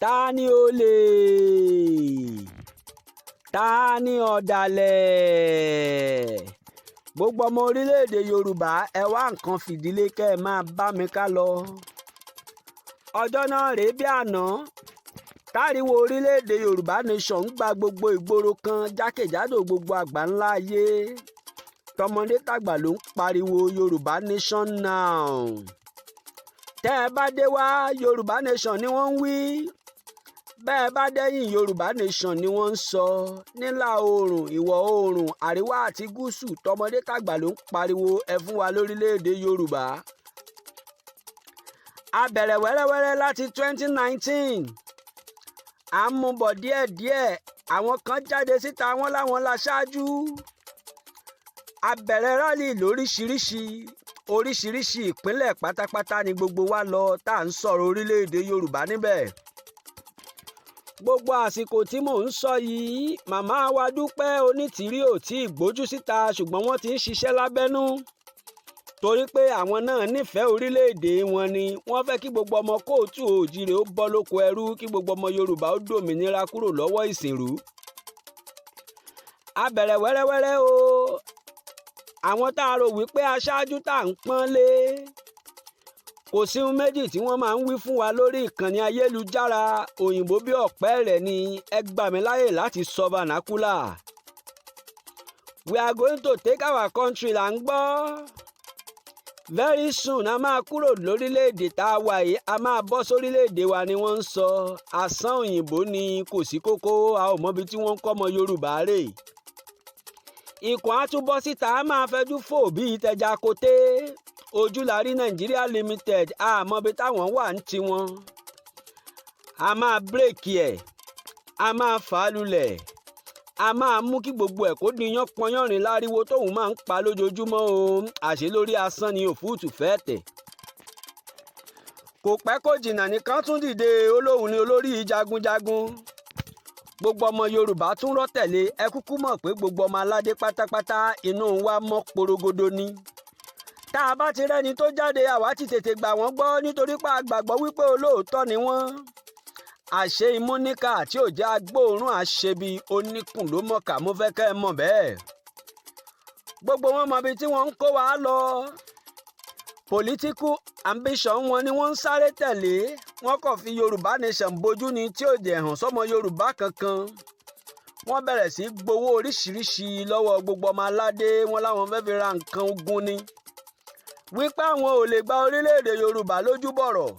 Tani olè? Tani ọ̀dàlẹ̀? Gbogbo ọmọ orílẹ̀-èdè Yorùbá ẹ wá nǹkan fìdílé kẹ́ ẹ máa bá mi ká lọ. Ọjọ́ náà rèé bí àná táriwo orílẹ̀-èdè Yorùbá nation ń gba gbogbo ìgboro kan jákèjádò gbogbo àgbáńlá ayé. Tọmọdé tàgbà ló ń pariwo Yorùbá nation now. Tẹ́ ẹ bá dé wá Yorùbá nation ni wọ́n ń wí. Bẹ́ẹ̀ bá dẹ́yìn Yorùbá nation ni wọ́n ń sọ. Nílà oòrùn, ìwọ̀ oòrùn, àríwá àti gúúsù tọmọdé tàgbà ló ń pariwo ẹ fún wa lórílẹ̀-èdè Yorùbá. A bẹ̀rẹ̀ wẹ́rẹ́wẹ́rẹ́ láti 2019. À ń mú bọ̀ díẹ̀díẹ̀. Àwọn kan jáde síta wọ́n láwọn láṣáájú. A bẹ̀rẹ̀ rálì lóríṣiríṣi. Oríṣiríṣi ìpínlẹ̀ pátápátá ni gbogbo wa lọ tá à ń sọ̀rọ̀ orílẹ̀-èdè Yorùbá níbẹ̀. Gbogbo àsìkò tí mò ń sọ yìí màmá wa Dúpẹ́ Onítìrí ò tí ì gbójú síta ṣùgbọ́n wọ́n ti ń ṣiṣẹ́ lábẹ́nú torí pé àwọn náà nífẹ̀ẹ́ orílẹ̀-èdè wọn ni wọ́n fẹ́ kí gbogbo ọmọ kóòtù òjìrè ó bọ́ lóko ẹrú kí gbogbo ọmọ Yorùbá ó dòmìnira kúrò lọ́wọ́ ìsìnrú. A bẹ̀rẹ̀ wẹ́rẹ́wẹ́rẹ́ o. Àwọn tá a rò wípé aṣáájú tá à ń pọ́n lé kò sí ohun méjì tí wọ́n máa ń wí fún wa lórí ìkànnì ayélujára òyìnbó bí ọ̀pẹ́ rẹ̀ ni ẹ gbà mí láyè láti sọ vernacular. We are going to take our country là ń gbọ́. Very soon a máa kúrò lórílẹ̀‐èdè tá a wà yìí a máa bọ́ sórílẹ̀‐èdè wa ni wọ́n ń sọ. Àsán òyìnbó ni kò sí kókó a ò mọbi tí wọ́n ń kọ́ ọmọ Yorùbá rè. Ikùn á tún bọ́ síta a máa fẹjú fò bíi tẹja koté. Ojúlárí Nigeria Limited àmọ́bi táwọn wà ń tiwọn. A máa bírèkì ẹ̀ a máa fà á lulẹ̀ a máa mú kí gbogbo ẹ̀ kó diyán pọnyánrin láriwo tóun máa ń pa lójoojúmọ́ o àṣé lórí asán ni òfúùtù fẹ́ tẹ̀. Kò pẹ́ kó jìnnà nìkan tún dìde olóhùn ni olórí jagunjagun. Gbogbo ọmọ Yorùbá tún rọ́ tẹ̀lé ẹ kúkú mọ̀ pé gbogbo ọmọ aládé pátápátá inú wa mọ́ porogodo ni. Tá a bá ti rẹ́ni tó jáde àwa ti tètè gbà wọ́n gbọ́ nítorí pé a gbàgbọ́ wípé olóòótọ́ ni wọ́n. Àṣé imúníkà tí ò jẹ́ agbóòórùn àṣebi oníkùn ló mọ̀ọ́kà mo fẹ́ kẹ́ ẹ mọ̀ bẹ́ẹ̀. Gbogbo wọn mọbi tí wọ́n ń kó wa lọ. Political ambition wọn ni wọ́n ń sáré tẹ̀lé. Wọ́n kàn fi Yorùbá nation bojú ni tí ò jẹ́ hàn sọ́mọ Yorùbá kankan. Wọ́n bẹ̀rẹ̀ sí gbowó oríṣiríṣi lọ́wọ́ gbogbo ọmọ aládé wọn láwọn fẹ́ fi ra nǹkan ogun ni. Wípé àwọn ò lè gba orílẹ̀-èdè Yorùbá lójú bọ̀rọ̀.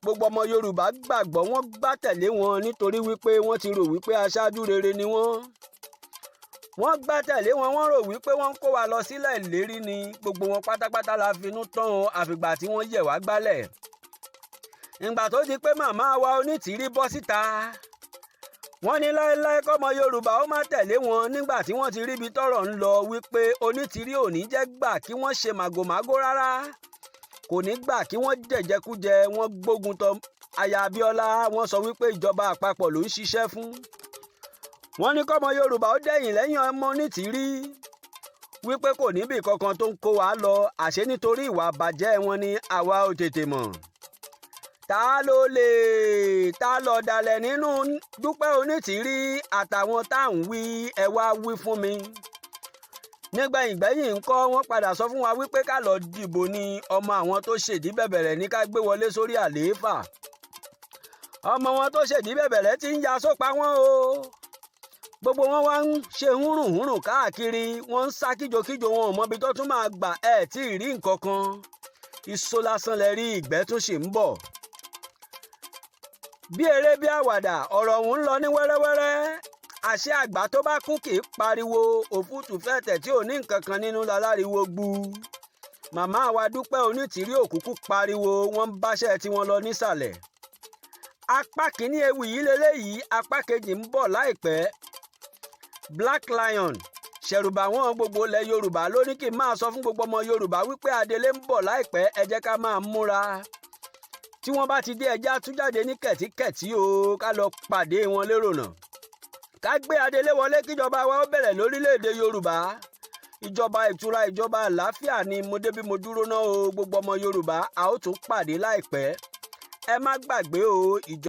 Gbogbo ọmọ Yorùbá gbàgbọ́ wọ́n gbà tẹ̀lé wọn nítorí wípé wọ́n ti rò wípé aṣáájú rere ni wọ́n. Wọ́n gbà tẹ̀lé wọn wọ́n rò wípé wọ́n ń kó wa lọ sílẹ̀ ìlérí ni gbogbo wọn pátápátá la finú tán o àfìgbà tí wọ́n yẹ̀ wá gbálẹ̀. Ìgbà tó di pé màmá wa Onítìrí bọ́ síta wọ́n ní láéláé kọ́mọ Yorùbá ó má tẹ̀lé wọn nígbà tí wọ́n ti ríbi tọ́rọ̀ ń lọ wípé Onítìrí ò ní jẹ́ gbà kí wọ́n ṣe màgòmágó rárá kò ní gbà kí wọ́n jẹ̀jẹkújẹ wọ́n gbógun tọ aya Abíọ́lá wọ́n sọ wípé ìjọba àpapọ̀ ló ń ṣiṣẹ́ fún. Wọ́n ní kọ́mọ Yorùbá ó dẹ̀yìn lẹ́yìn ọmọ Onítìrí wípé kò níbì kankan tó ń kó wa lọ àṣé nítorí ìwà àbàjẹ́ wọn ni àwa ò tètè mọ̀. Ta ló lè ta lọ̀dàlẹ̀ nínú Dúpẹ́ Onítìrí àtàwọn tá à ń wí ẹ wá wí fún mi. Nígbẹ̀yìngbẹ́yìn ńkọ́ wọ́n padà sọ fún wa wípé ká lọ dìbò ni ọmọ àwọn tó ṣèdí bẹ̀bẹ̀rẹ̀ ní ká gbé wọlé sórí àlééfà. Ọmọ wọn tó ṣèdí bẹ̀bẹ̀rẹ̀ ti ń ya sópa wọn o. Gbogbo wọn wá ń ṣe húrùnhúrùn káàkiri wọ́n ń sá kíjokíjo wọn ò mọbi tó tún máa gbà ẹ̀ tí ì rí nǹkan kan. Iṣó lásán lẹ rí ìgbẹ́ tún ṣì ń bọ̀. Bí eré bí àwàdà ọ̀rọ̀ ọ̀hún ń lọ ní wẹ́rẹ́wẹ́rẹ́. Àṣé àgbà tó bá kú kì í pariwo òfúùtù fẹ́tẹ̀ tí ò ní nǹkan kan nínú láláriwo gbu. Màmá wa Dúpẹ́ Onítìrí òkúkú pariwo wọ́n ń báṣẹ́ tí wọ́n lọ nísàlẹ̀. Apá kìíní ewì yìí leléyìí apá kejì ń bọ̀ láìpẹ́. Black Lion ṣẹ̀rùbà wọn gbogbo ilẹ̀ Yorùbá ló ní kí n máa sọ fún gbogbo ọmọ Yorùbá wípé Adélé ń bọ̀ láìpẹ́ ẹ jẹ́ ká máa múra. Tí wọ́n bá ti dé ẹjá tún jáde ní kẹ̀tíkẹ̀tí o ká lọ pàdé wọn lérò náà. Ká gbé Adélé wọlé kíjọba wa ó bẹ̀rẹ̀ lórílẹ̀‐èdè Yorùbá. Ìjọba ìtura ìjọba àlàáfíà ni mo dé bí mo dúró náà o gbogbo ọmọ Yorùbá a ó tún pàdé láìpẹ́. Ẹ má gbàgbé o ìjọba.